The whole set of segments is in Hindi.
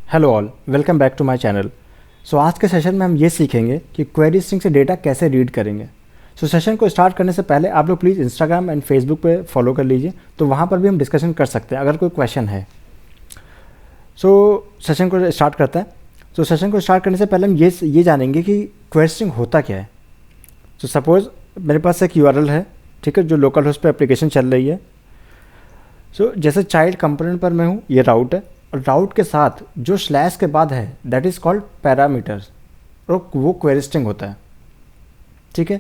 Hello all, welcome back to my channel. So आज के सेशन में हम ये सीखेंगे कि क्वेरी स्ट्रिंग से डेटा कैसे रीड करेंगे। सेशन को स्टार्ट करने से पहले आप लोग प्लीज़ इंस्टाग्राम एंड फेसबुक पे फॉलो कर लीजिए, तो वहाँ पर भी हम डिस्कशन कर सकते हैं अगर कोई क्वेश्चन है। सेशन को स्टार्ट करते हैं। सेशन को स्टार्ट करने से पहले हम ये जानेंगे कि क्वेरी स्ट्रिंग होता क्या है। सपोज़ मेरे पास एक यूआरएल है, ठीक है, जो लोकल होस्ट पे एप्लीकेशन चल रही है। जैसे चाइल्ड कंपोनेंट पर मैं हूँ, ये राउट है, और राउट के साथ जो स्लैश के बाद है दैट इज़ कॉल्ड पैरामीटर्स, और वो क्वेरी स्ट्रिंग होता है। ठीक है,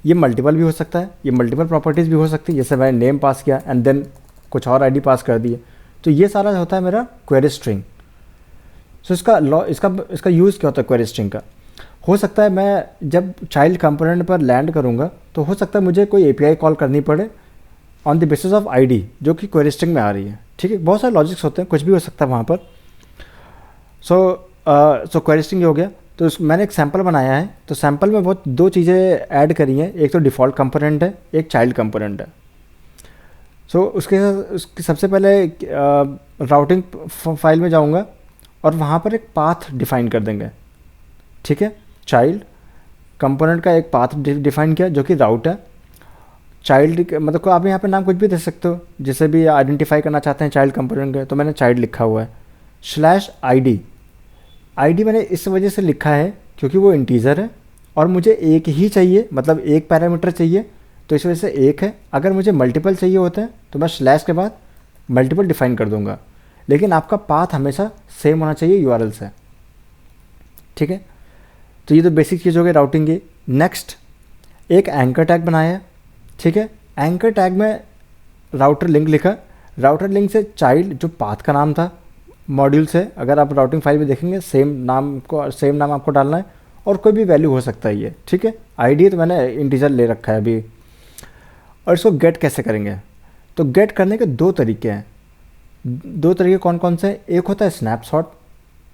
ये मल्टीपल भी हो सकता है, ये मल्टीपल प्रॉपर्टीज़ भी हो सकती है, जैसे मैंने नेम पास किया एंड देन कुछ और आईडी पास कर दिए, तो ये सारा होता है मेरा क्वेरी स्ट्रिंग। इसका यूज़ क्या होता है क्वेरी स्ट्रिंग का। हो सकता है मैं जब चाइल्ड कंपोनेंट पर लैंड करूँगा तो हो सकता है मुझे कोई एपीआई कॉल करनी पड़े on the basis of ID जो कि क्वेरी स्ट्रिंग में आ रही है। ठीक है, बहुत सारे लॉजिक्स होते हैं, कुछ भी हो सकता है वहाँ पर। क्वेरी स्ट्रिंग हो गया। तो मैंने एक सैम्पल बनाया है, तो सैम्पल में बहुत दो चीज़ें ऐड करी हैं, एक तो डिफ़ॉल्ट कंपोनेंट है, एक चाइल्ड कंपोनेंट है। उसके सबसे पहले राउटिंग फाइल में जाऊँगा और वहाँ पर एक पाथ डिफ़ाइन कर देंगे। ठीक है, चाइल्ड कंपोनेंट का एक पाथ डिफ़ाइन किया जो कि राउट है। चाइल्ड मतलब आप यहाँ पे नाम कुछ भी दे सकते हो, जैसे भी आइडेंटिफाई करना चाहते हैं चाइल्ड कंपोनेंट के, तो मैंने चाइल्ड लिखा हुआ है। स्लैश आईडी मैंने इस वजह से लिखा है क्योंकि वो इंटीजर है और मुझे एक ही चाहिए, मतलब एक पैरामीटर चाहिए, तो इस वजह से एक है। अगर मुझे मल्टीपल चाहिए होते हैं तो मैं स्लैश के बाद मल्टीपल डिफाइन कर दूंगा, लेकिन आपका पाथ हमेशा सेम होना चाहिए यूआरएल से। ठीक है, तो ये तो बेसिक चीज़ हो गई राउटिंग की। नेक्स्ट एक एंकर टैग बनाया है। ठीक है, एंकर टैग में राउटर लिंक लिखा, राउटर लिंक से चाइल्ड जो पाथ का नाम था मॉड्यूल से, अगर आप राउटिंग फाइल में देखेंगे सेम नाम आपको डालना है और कोई भी वैल्यू हो सकता है ये। ठीक है, आईडी तो मैंने इंटीजर ले रखा है अभी। और इसको गेट कैसे करेंगे, तो गेट करने के दो तरीके हैं। दो तरीके कौन कौन से हैं, एक होता है स्नैपशॉट,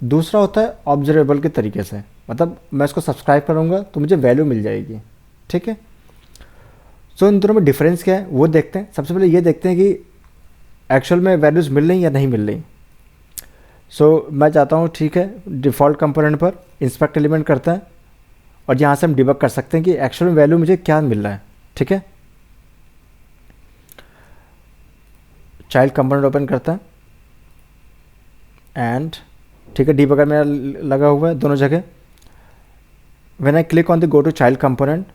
दूसरा होता है ऑब्जर्वेबल के तरीके से, मतलब मैं इसको सब्सक्राइब करूँगा तो मुझे वैल्यू मिल जाएगी। ठीक है, इन दोनों में डिफरेंस क्या है वो देखते हैं। सबसे पहले ये देखते हैं कि एक्चुअल में वैल्यूज़ मिल रही या नहीं मिल रही। मैं चाहता हूँ, ठीक है, डिफ़ॉल्ट कंपोनेंट पर इंस्पेक्ट एलिमेंट करता है और यहाँ से हम डिबग कर सकते हैं कि एक्चुअल में वैल्यू मुझे क्या मिल रहा है। ठीक है, चाइल्ड कंपोनेंट ओपन करता है एंड ठीक है, डिबगर मेरा लगा हुआ है दोनों जगह। When I click on the go to child component,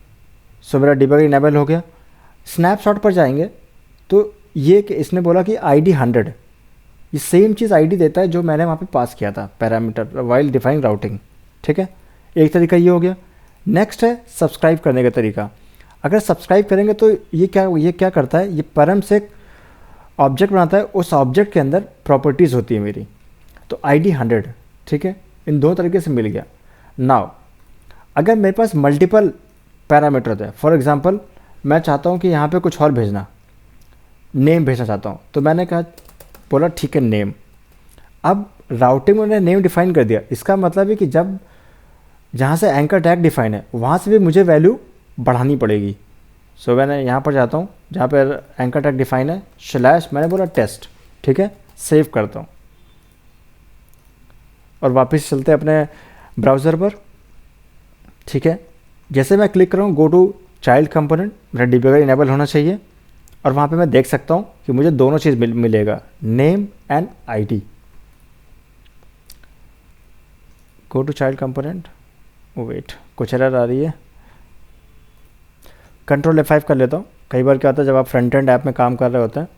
मेरा डिबगर इनेबल हो गया। स्नैपशॉट पर जाएंगे तो ये कि इसने बोला कि आईडी 100, ये सेम चीज़ आईडी देता है जो मैंने वहाँ पे पास किया था पैरामीटर वाइल डिफाइन राउटिंग। ठीक है, एक तरीका ये हो गया। नेक्स्ट है सब्सक्राइब करने का तरीका। अगर सब्सक्राइब करेंगे तो ये क्या करता है, ये परम से एक ऑब्जेक्ट बनाता है, उस ऑब्जेक्ट के अंदर प्रॉपर्टीज़ होती है मेरी, तो आईडी 100। ठीक है, इन दो तरीके से मिल गया। नाउ अगर मेरे पास मल्टीपल पैरामीटर होता है, फॉर एग्जांपल मैं चाहता हूँ कि यहाँ पे कुछ और भेजना, नेम भेजना चाहता हूँ, तो मैंने कहा बोला ठीक है नेम। अब राउटिंग में नेम डिफाइन कर दिया, इसका मतलब है कि जब जहाँ से एंकर टैग डिफाइन है वहाँ से भी मुझे वैल्यू बढ़ानी पड़ेगी। मैंने यहाँ पर जाता हूँ जहाँ पर एंकर टैग डिफाइन है, स्लैश मैंने बोला टेस्ट। ठीक है, सेव करता हूँ और वापस चलते हैं अपने ब्राउज़र पर। ठीक है, जैसे मैं क्लिक कर रहा हूँ गो टू चाइल्ड कंपोनेंट, मेरा डिबगर इनेबल होना चाहिए और वहाँ पे मैं देख सकता हूँ कि मुझे दोनों चीज़ मिलेगा, name and ID. Go to child component, wait कुछ एरर आ रही है, कंट्रोल F5 कर लेता हूँ। कई बार क्या होता है जब आप फ्रंट एंड ऐप में काम कर रहे होते हैं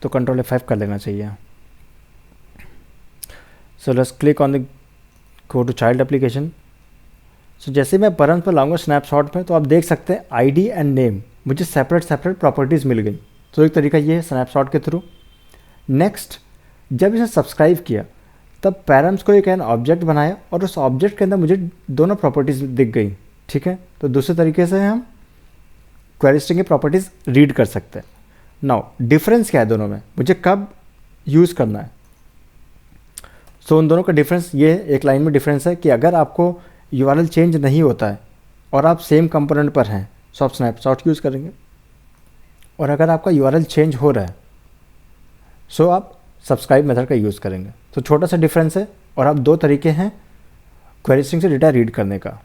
तो कंट्रोल F5 कर लेना चाहिए। Let's click on the go to child application. जैसे मैं परम पर लाऊंगा स्नैपशॉट में, तो आप देख सकते हैं आईडी एंड नेम मुझे सेपरेट प्रॉपर्टीज़ मिल गई। तो एक तरीका ये है स्नैपशॉट के थ्रू। नेक्स्ट, जब इसे सब्सक्राइब किया तब पैरम्स को एक ऑब्जेक्ट बनाया और उस ऑब्जेक्ट के अंदर मुझे दोनों प्रॉपर्टीज़ दिख गई। ठीक है, तो दूसरे तरीके से हम क्वेरी स्ट्रिंग की प्रॉपर्टीज़ रीड कर सकते हैं। नाउ डिफरेंस क्या है दोनों में, मुझे कब यूज़ करना है। उन दोनों का डिफरेंस ये एक लाइन में डिफरेंस है कि अगर आपको यूआरएल चेंज नहीं होता है और आप सेम कंपोनेंट पर हैं तो आप स्नैपशॉट यूज़ करेंगे, और अगर आपका यूआरएल चेंज हो रहा है आप सब्सक्राइब मेथड का यूज़ करेंगे। तो छोटा सा डिफरेंस है और आप 2 तरीके हैं क्वेरी स्ट्रिंग से डेटा रीड करने का।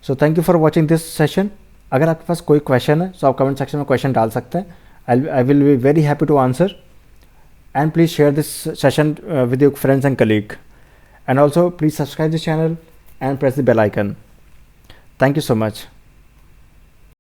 So thank you for watching this session. अगर आपके पास कोई क्वेश्चन है तो आप कमेंट सेक्शन में क्वेश्चन डाल सकते हैं। I will be very happy to answer, and please share this session with your friends and colleague, and also please subscribe this channel and press the bell icon. Thank you so much.